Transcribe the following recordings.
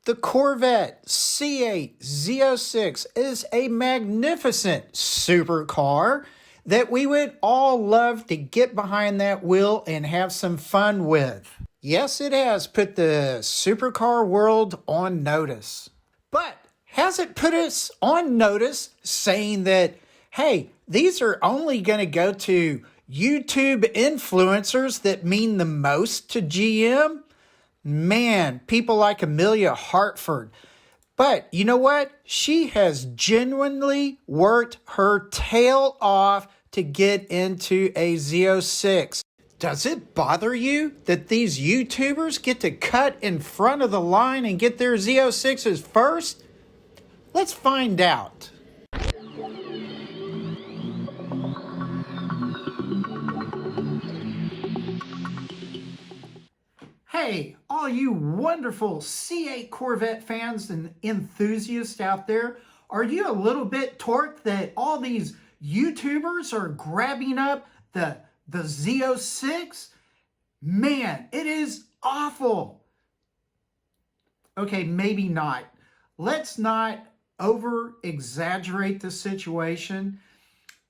The Corvette C8 Z06 is a magnificent supercar that we would all love to get behind that wheel and have some fun with. Yes, it has put the supercar world on notice. But has it put us on notice saying that, hey, these are only going to go to YouTube influencers that mean the most to GM? Man, people like Amelia Hartford. But you know what? She has genuinely worked her tail off to get into a Z06. Does it bother you that these YouTubers get to cut in front of the line and get their Z06s first? Let's find out. Hey, all you wonderful C8 Corvette fans and enthusiasts out there, are you a little bit torqued that all these YouTubers are grabbing up the Z06? Man, it is awful. Okay, maybe not. Let's not over-exaggerate the situation.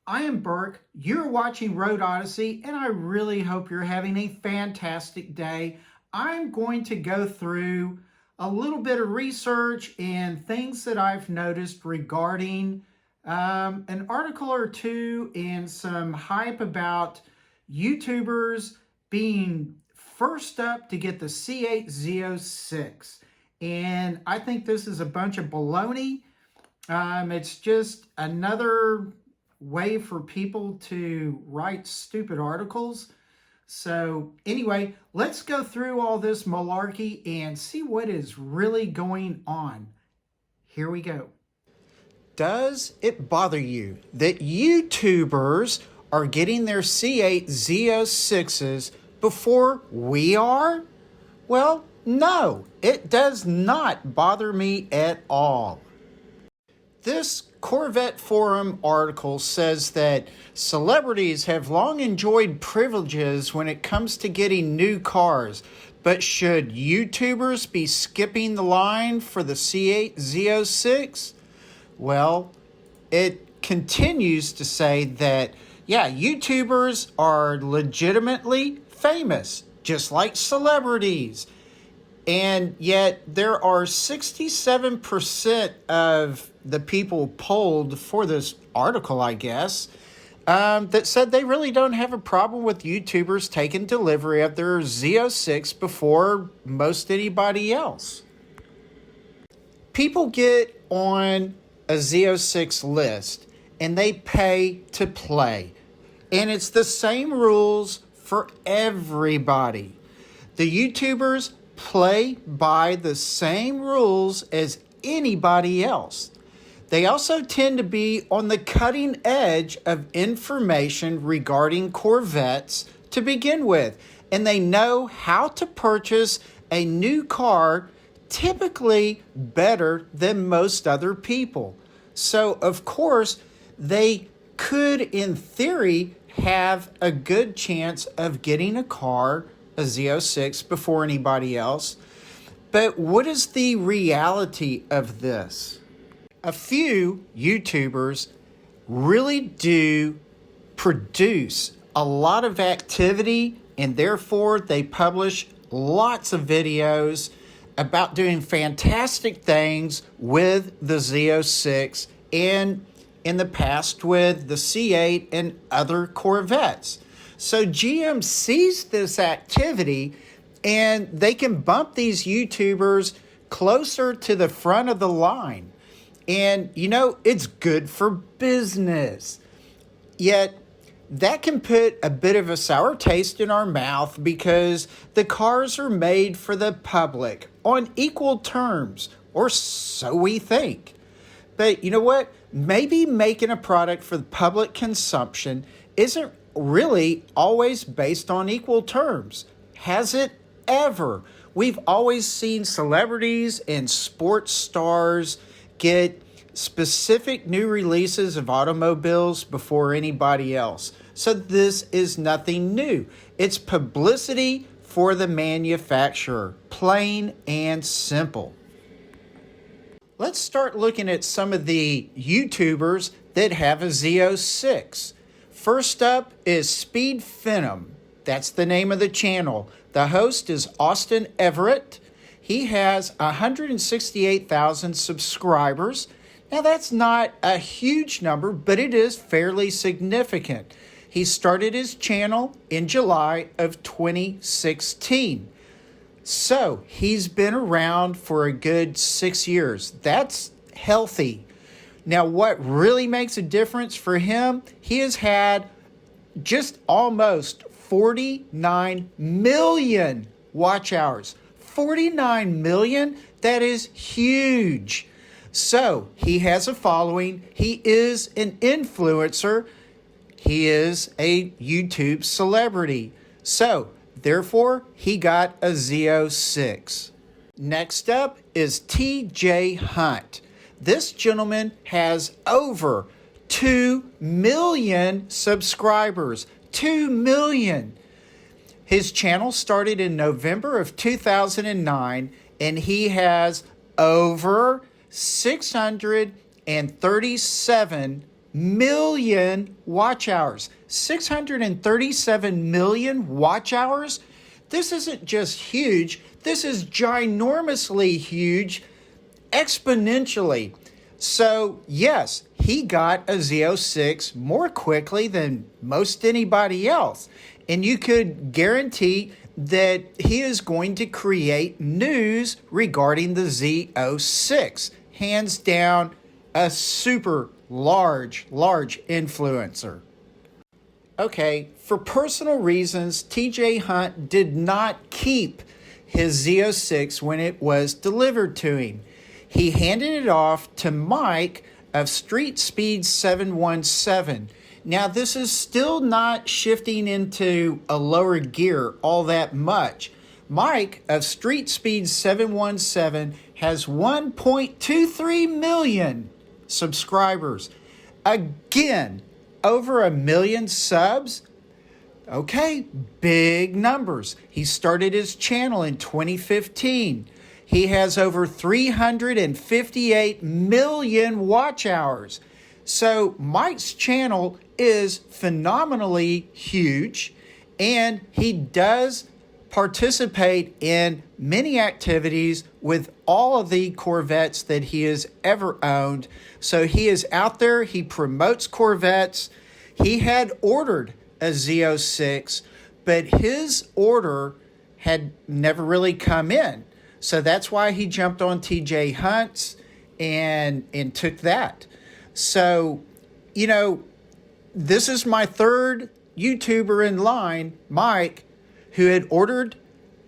I am Burke, you're watching Road Odyssey, and I really hope you're having a fantastic day. I'm going to go through a little bit of research and things that I've noticed regarding an article or two and some hype about YouTubers being first up to get the C8 Z06. And I think this is a bunch of baloney. It's just another way for people to write stupid articles. So anyway, let's go through all this malarkey and see what is really going on. Here we go. Does it bother you that YouTubers are getting their C8 Z06s before we are? Well, no, it does not bother me at all. This Corvette Forum article says that celebrities have long enjoyed privileges when it comes to getting new cars, but should YouTubers be skipping the line for the C8 Z06? Well, it continues to say that, yeah, YouTubers are legitimately famous, just like celebrities. And yet there are 67% of the people polled for this article, I guess, that said they really don't have a problem with YouTubers taking delivery of their Z06 before most anybody else. People get on a Z06 list and they pay to play. And it's the same rules for everybody. The YouTubers play by the same rules as anybody else. They also tend to be on the cutting edge of information regarding Corvettes to begin with, and they know how to purchase a new car typically better than most other people. So, of course, they could, in theory, have a good chance of getting a car, a Z06, before anybody else. But what is the reality of this? A few YouTubers really do produce a lot of activity, and therefore they publish lots of videos about doing fantastic things with the Z06 and in the past with the C8 and other Corvettes. So GM sees this activity and they can bump these YouTubers closer to the front of the line. And, you know, it's good for business. Yet, that can put a bit of a sour taste in our mouth because the cars are made for the public on equal terms, or so we think. But you know what? Maybe making a product for the public consumption isn't really always based on equal terms. Has it ever? We've always seen celebrities and sports stars get specific new releases of automobiles before anybody else. So this is nothing new. It's publicity for the manufacturer, plain and simple. Let's start looking at some of the YouTubers that have a Z06. First up is Speed Phenom. That's the name of the channel. The host is Austin Everett. He has 168,000 subscribers. Now that's not a huge number, but it is fairly significant. He started his channel in July of 2016. So he's been around for a good 6 years. That's healthy. Now, what really makes a difference for him, he has had just almost 49 million watch hours. 49 million? That is huge. So he has a following. He is an influencer. He is a YouTube celebrity. So therefore, he got a Z06. Next up is TJ Hunt. This gentleman has over 2 million subscribers. 2 million. His channel started in November of 2009, and he has over 637 million watch hours. 637 million watch hours? This isn't just huge. This is ginormously huge, exponentially. So, yes, he got a Z06 more quickly than most anybody else. And you could guarantee that he is going to create news regarding the Z06. Hands down, a super large influencer. Okay, for personal reasons, TJ Hunt did not keep his Z06 when it was delivered to him. He handed it off to Mike of Street Speed 717. Now, this is still not shifting into a lower gear all that much. Mike of Street Speed 717 has 1.23 million subscribers. Again, over 1 million subs. Okay, big numbers. He started his channel in 2015. He has over 358 million watch hours. So Mike's channel is phenomenally huge, and he does participate in many activities with all of the Corvettes that he has ever owned. So he is out there, he promotes Corvettes. He had ordered a Z06, but his order had never really come in. So that's why he jumped on TJ Hunt's and took that. So, you know, this is my third YouTuber in line, Mike, who had ordered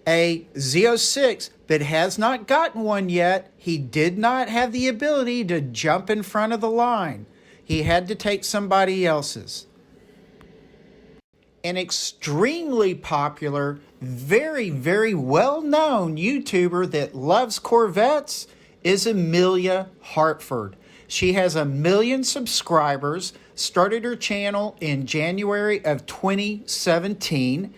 a Z06 but has not gotten one yet. He did not have the ability to jump in front of the line. He had to take somebody else's. An extremely popular, very well-known YouTuber that loves Corvettes is Amelia Hartford. She has 1 million subscribers, started her channel in January of 2017.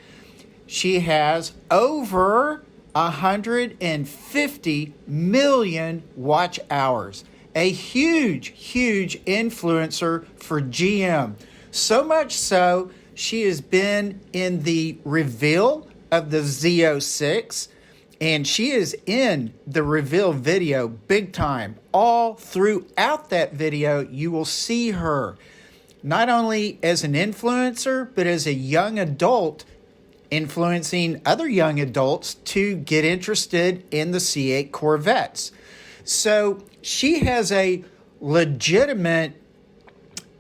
She has over 150 million watch hours. A huge influencer for GM. So much so, she has been in the reveal of the Z06, and she is in the reveal video big time. All throughout that video, you will see her not only as an influencer, but as a young adult influencing other young adults to get interested in the C8 Corvettes. So she has a legitimate,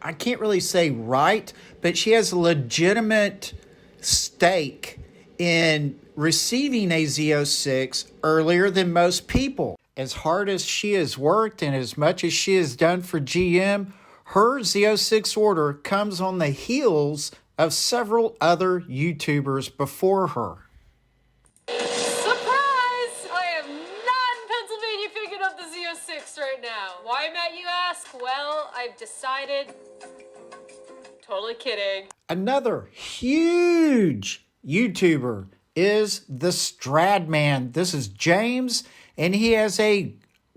I can't really say right, but she has a legitimate stake in receiving a Z06 earlier than most people. As hard as she has worked and as much as she has done for GM, her Z06 order comes on the heels of several other YouTubers before her. Surprise! I am not in Pennsylvania picking up the Z06 right now. Why, Matt, you ask? Well, I've decided. Totally kidding. Another huge YouTuber is the Stradman. This is James, and he has a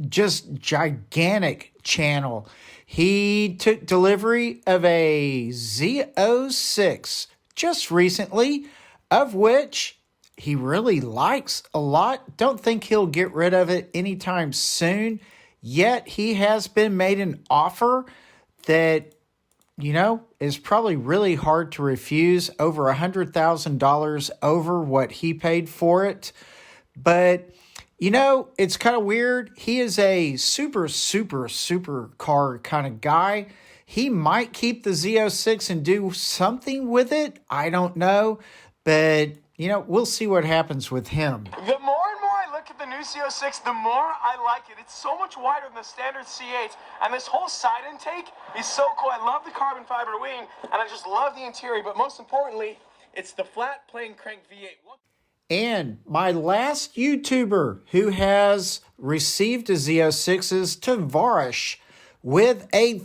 just gigantic channel. He took delivery of a Z06 just recently, of which he really likes a lot. Don't think he'll get rid of it anytime soon. Yet he has been made an offer that, is probably really hard to refuse. Over $100,000 over what he paid for it. But, it's kind of weird. He is a super car kind of guy. He might keep the Z06 and do something with it. I don't know. But, we'll see what happens with him. The more and more I look at the new Z06, the more I like it. It's so much wider than the standard C8, and this whole side intake is so cool. I love the carbon fiber wing, and I just love the interior, but most importantly, it's the flat plane crank V8. And my last YouTuber who has received a Z06 is Tavarish, with a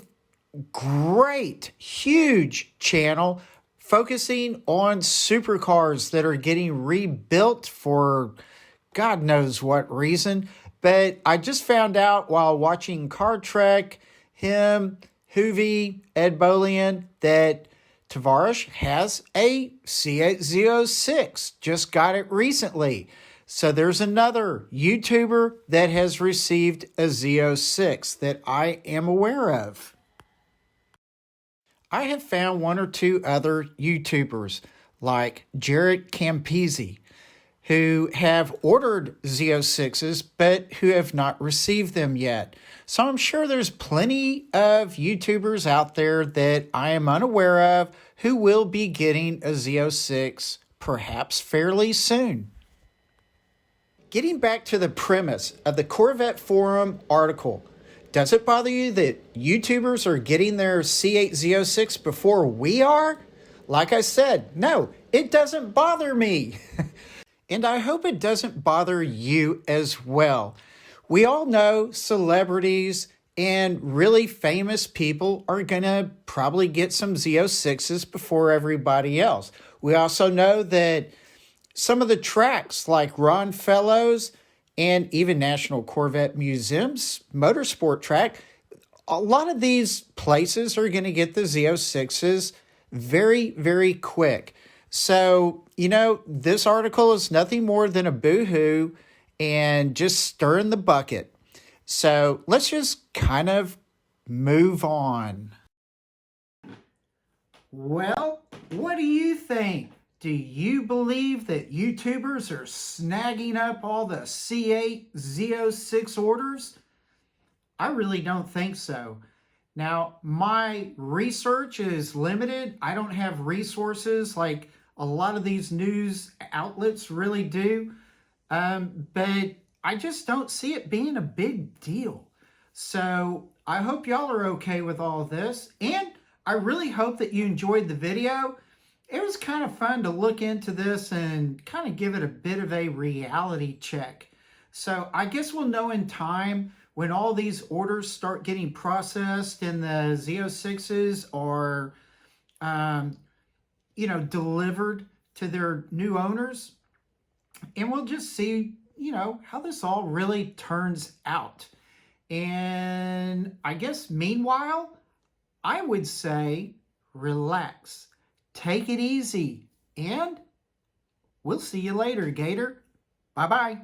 great, huge channel focusing on supercars that are getting rebuilt for God knows what reason. But I just found out while watching Car Trek, him, Hoovy, Ed Bolian, that Tavarish has a C8 Z06. Just got it recently. So there's another YouTuber that has received a Z06 that I am aware of. I have found one or two other YouTubers like Jarrett Campisi who have ordered Z06s but who have not received them yet. So I'm sure there's plenty of YouTubers out there that I am unaware of who will be getting a Z06 perhaps fairly soon. Getting back to the premise of the Corvette Forum article, does it bother you that YouTubers are getting their C8 Z06 before we are? Like I said, no, it doesn't bother me. And I hope it doesn't bother you as well. We all know celebrities and really famous people are going to probably get some Z06s before everybody else. We also know that some of the tracks like Ron Fellows and even National Corvette Museum's motorsport track, a lot of these places are going to get the Z06s very quick. So, this article is nothing more than a boo-hoo and just stirring the bucket. So let's just kind of move on. Well, what do you think? Do you believe that YouTubers are snagging up all the C8 Z06 orders? I really don't think so. Now, my research is limited. I don't have resources like a lot of these news outlets really do. But I just don't see it being a big deal. So I hope y'all are okay with all this. And I really hope that you enjoyed the video. It was kind of fun to look into this and kind of give it a bit of a reality check. So I guess we'll know in time when all these orders start getting processed and the Z06s are, delivered to their new owners. And we'll just see, how this all really turns out. And I guess meanwhile, I would say relax, take it easy, and we'll see you later, Gator. Bye-bye.